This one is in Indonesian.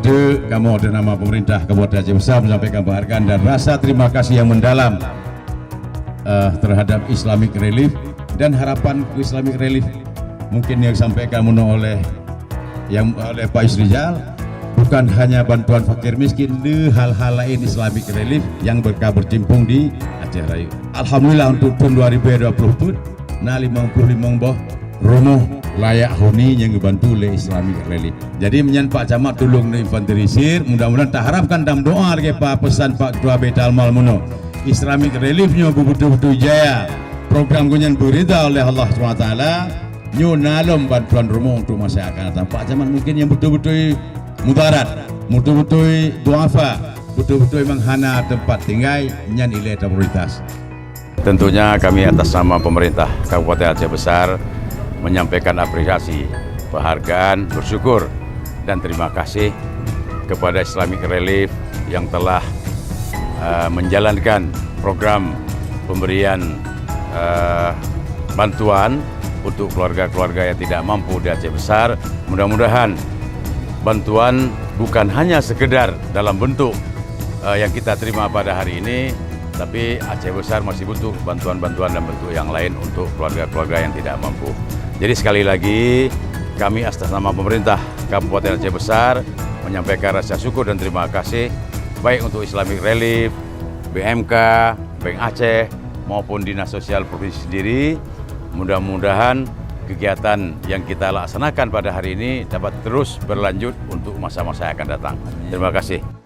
Ide kamu dan nama pemerintah Kabupaten Aceh Besar menyampaikan penghargaan dan rasa terima kasih yang mendalam terhadap Islamic Relief dan harapan Islamic Relief mungkin yang disampaikan oleh Pak Isrijal bukan hanya bantuan fakir miskin, hal-hal lain Islamic Relief yang berkecimpung di Aceh Rayu. Alhamdulillah untuk tahun 2020 na 55 boh rumah layak huni yang dibantu oleh Islamic Relief. Jadi menyan Pak Camat tolong infanterisir, mudah-mudahan tak harapkan dalam doa lagi Pak pesan Pak Ketua Betal Malmuno Islamic Reliefnya betul-betul jaya. Program kunyan berita oleh Allah SWT nyu nalom bantuan rumah untuk masyarakat. Pak Camat mungkin yang betul-betul mudarat, betul-betul duafa, betul-betul memang hana tempat tinggal nyan ilai prioritas. Tentunya kami atas nama pemerintah Kabupaten Aceh Besar menyampaikan apresiasi, penghargaan, bersyukur dan terima kasih kepada Islamic Relief yang telah menjalankan program pemberian bantuan untuk keluarga-keluarga yang tidak mampu di Aceh Besar. Mudah-mudahan bantuan bukan hanya sekedar dalam bentuk yang kita terima pada hari ini, tapi Aceh Besar masih butuh bantuan-bantuan dan bentuk yang lain untuk keluarga-keluarga yang tidak mampu. Jadi sekali lagi kami atas nama pemerintah Kabupaten Aceh Besar menyampaikan rasa syukur dan terima kasih baik untuk Islamic Relief, BMK, Bank Aceh maupun Dinas Sosial Provinsi sendiri. Mudah-mudahan kegiatan yang kita laksanakan pada hari ini dapat terus berlanjut untuk masa-masa yang akan datang. Terima kasih.